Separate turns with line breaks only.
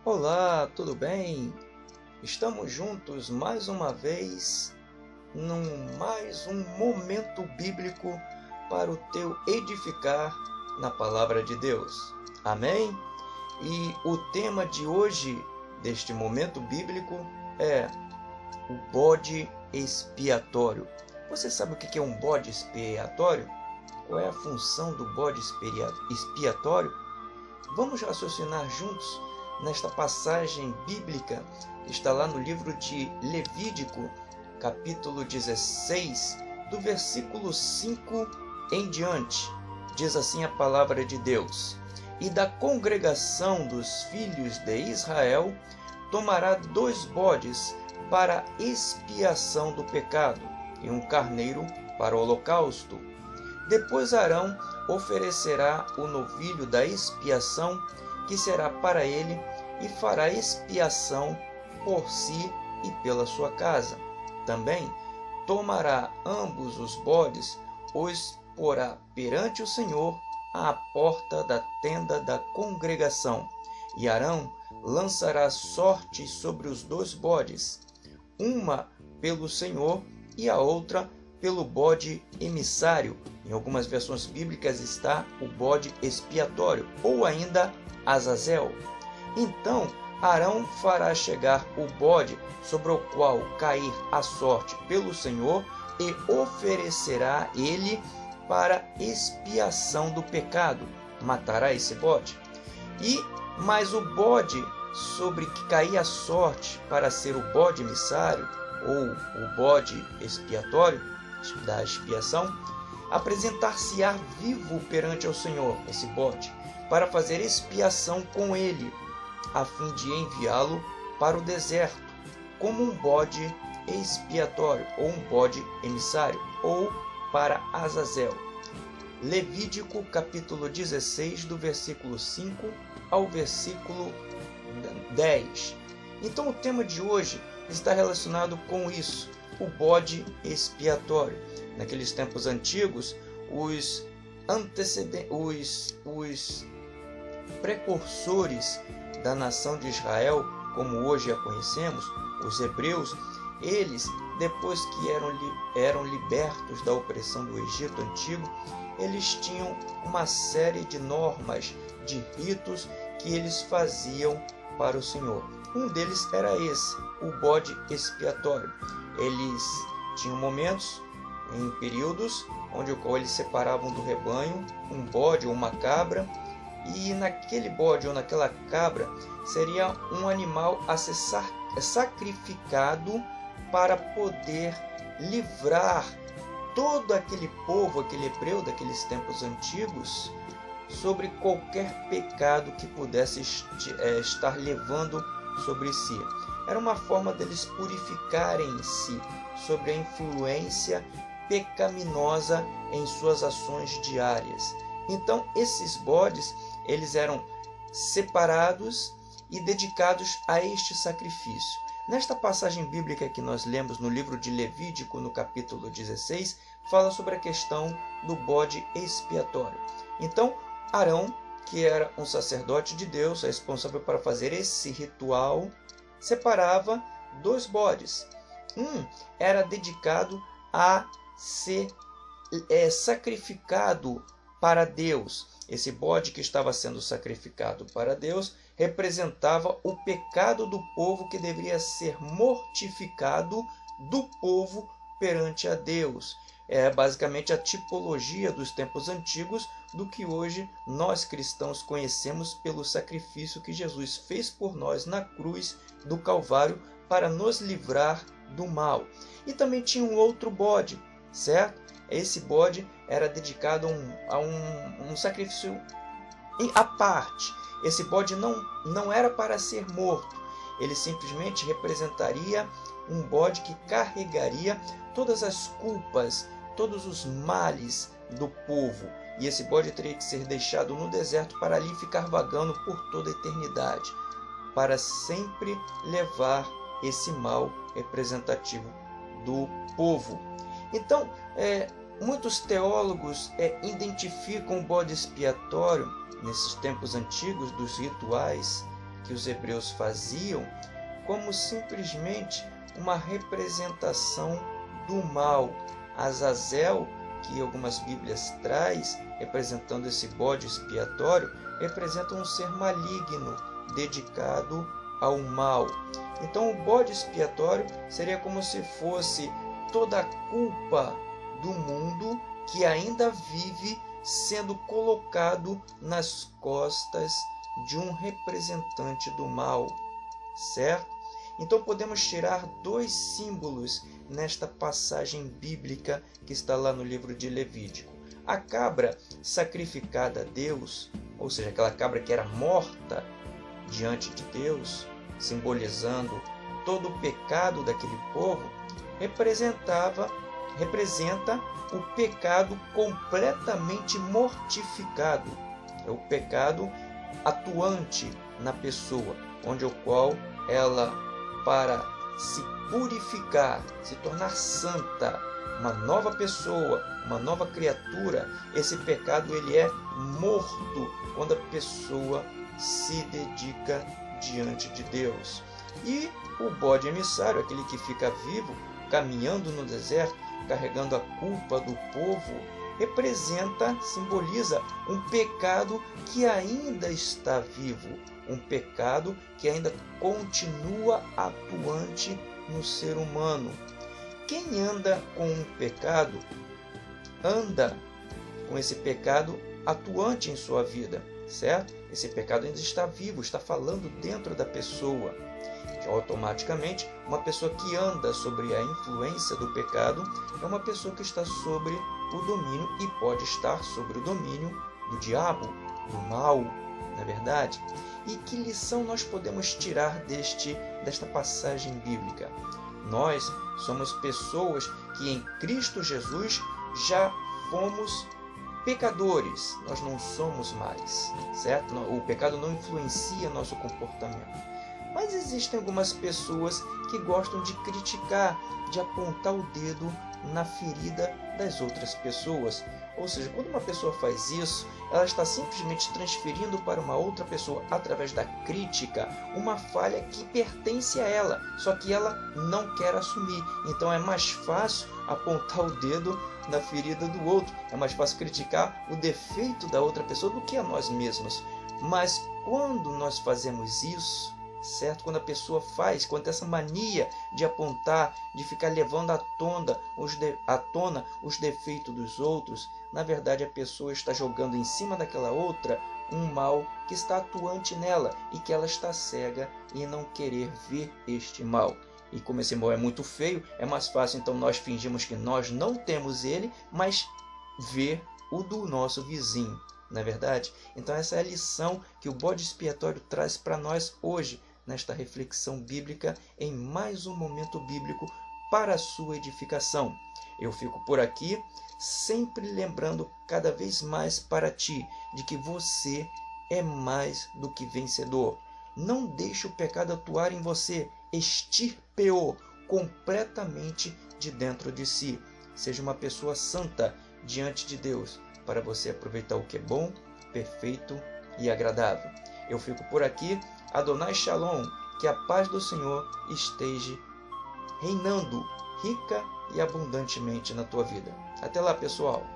Olá, tudo bem? Estamos juntos mais uma vez mais um momento bíblico para o teu edificar na palavra de Deus. Amém? E o tema de hoje, deste momento bíblico, é o bode expiatório. Você sabe o que é um bode expiatório? Qual é a função do bode expiatório? Vamos raciocinar juntos nesta passagem bíblica que está lá no livro de Levítico, capítulo 16, do versículo 5 em diante. Diz assim a palavra de Deus: E da congregação dos filhos de Israel tomará 2 bodes para expiação do pecado e um carneiro para o holocausto. Depois Arão oferecerá o novilho da expiação, que será para ele, e fará expiação por si e pela sua casa. Também tomará ambos os bodes, os porá perante o Senhor à porta da tenda da congregação. E Arão lançará sorte sobre os 2 bodes, uma pelo Senhor e a outra pelo bode emissário. Em algumas versões bíblicas está o bode expiatório, ou ainda Azazel. Então Arão fará chegar o bode sobre o qual cair a sorte pelo Senhor e oferecerá ele para expiação do pecado. Matará esse bode. Mas o bode sobre que cair a sorte para ser o bode emissário, ou o bode expiatório, da expiação, apresentar-se-á vivo perante o Senhor, esse bode, para fazer expiação com ele, a fim de enviá-lo para o deserto, como um bode expiatório, ou um bode emissário, ou para Azazel. Levítico capítulo 16, do versículo 5 ao versículo 10. Então o tema de hoje está relacionado com isso, o bode expiatório. Naqueles tempos antigos, os precursores da nação de Israel, como hoje a conhecemos, os hebreus, eles, depois que eram libertos da opressão do Egito Antigo, eles tinham uma série de normas, de ritos que eles faziam para o Senhor. Um deles era esse, o bode expiatório. Eles tinham momentos, em períodos, onde eles separavam do rebanho um bode ou uma cabra, e naquele bode ou naquela cabra seria um animal a ser sacrificado para poder livrar todo aquele povo, aquele hebreu daqueles tempos antigos, sobre qualquer pecado que pudesse estar levando sobre si. Era uma forma deles purificarem-se sobre a influência pecaminosa em suas ações diárias. Então, esses bodes, eles eram separados e dedicados a este sacrifício. Nesta passagem bíblica que nós lemos no livro de Levítico, no capítulo 16, fala sobre a questão do bode expiatório. Então, Arão, que era um sacerdote de Deus, responsável para fazer esse ritual, separava 2 bodes. Um era dedicado a ser sacrificado para Deus. Esse bode que estava sendo sacrificado para Deus representava o pecado do povo, que deveria ser mortificado do povo perante a Deus. É basicamente a tipologia dos tempos antigos do que hoje nós cristãos conhecemos pelo sacrifício que Jesus fez por nós na cruz do Calvário para nos livrar do mal. E também tinha um outro bode, certo? Esse bode era dedicado a um sacrifício à parte. Esse bode não era para ser morto. Ele simplesmente representaria um bode que carregaria todas as culpas, todos os males do povo. E esse bode teria que ser deixado no deserto para ali ficar vagando por toda a eternidade, para sempre levar esse mal representativo do povo. Então, muitos teólogos identificam o bode expiatório, nesses tempos antigos dos rituais, que os hebreus faziam como simplesmente uma representação do mal. Azazel, que algumas Bíblias traz, representando esse bode expiatório, representa um ser maligno, dedicado ao mal. Então o bode expiatório seria como se fosse toda a culpa do mundo que ainda vive sendo colocado nas costas de um representante do mal, certo? Então podemos tirar dois símbolos nesta passagem bíblica que está lá no livro de Levítico. A cabra sacrificada a Deus, ou seja, aquela cabra que era morta diante de Deus, simbolizando todo o pecado daquele povo, representa o pecado completamente mortificado. É o pecado atuante na pessoa, onde o qual ela, para se purificar, se tornar santa, uma nova pessoa, uma nova criatura, esse pecado ele é morto quando a pessoa se dedica diante de Deus. E o bode emissário, aquele que fica vivo, caminhando no deserto, carregando a culpa do povo, simboliza um pecado que ainda está vivo, um pecado que ainda continua atuante no ser humano. Quem anda com um pecado, anda com esse pecado atuante em sua vida, certo? Esse pecado ainda está vivo, está falando dentro da pessoa. Automaticamente, uma pessoa que anda sobre a influência do pecado é uma pessoa que está sobre o domínio e pode estar sobre o domínio do diabo, do mal, na verdade. E que lição nós podemos tirar desta passagem bíblica? Nós somos pessoas que em Cristo Jesus já fomos pecadores, nós não somos mais, certo? O pecado não influencia nosso comportamento. Mas existem algumas pessoas que gostam de criticar, de apontar o dedo na ferida das outras pessoas. Ou seja, quando uma pessoa faz isso, ela está simplesmente transferindo para uma outra pessoa, através da crítica, uma falha que pertence a ela, só que ela não quer assumir. Então é mais fácil apontar o dedo na ferida do outro, é mais fácil criticar o defeito da outra pessoa do que a nós mesmos. Mas quando nós fazemos isso, certo? Quando a pessoa quando tem essa mania de apontar, de ficar levando à tona os defeitos dos outros, na verdade a pessoa está jogando em cima daquela outra um mal que está atuante nela e que ela está cega em não querer ver este mal. E como esse mal é muito feio, é mais fácil então nós fingirmos que nós não temos ele, mas ver o do nosso vizinho, não é verdade? Então essa é a lição que o bode expiatório traz para nós hoje, nesta reflexão bíblica, em mais um momento bíblico para a sua edificação. Eu fico por aqui, sempre lembrando cada vez mais para ti de que você é mais do que vencedor. Não deixe o pecado atuar em você, extirpe-o completamente de dentro de si. Seja uma pessoa santa diante de Deus, para você aproveitar o que é bom, perfeito e agradável. Eu fico por aqui. Adonai Shalom, que a paz do Senhor esteja reinando rica e abundantemente na tua vida. Até lá, pessoal!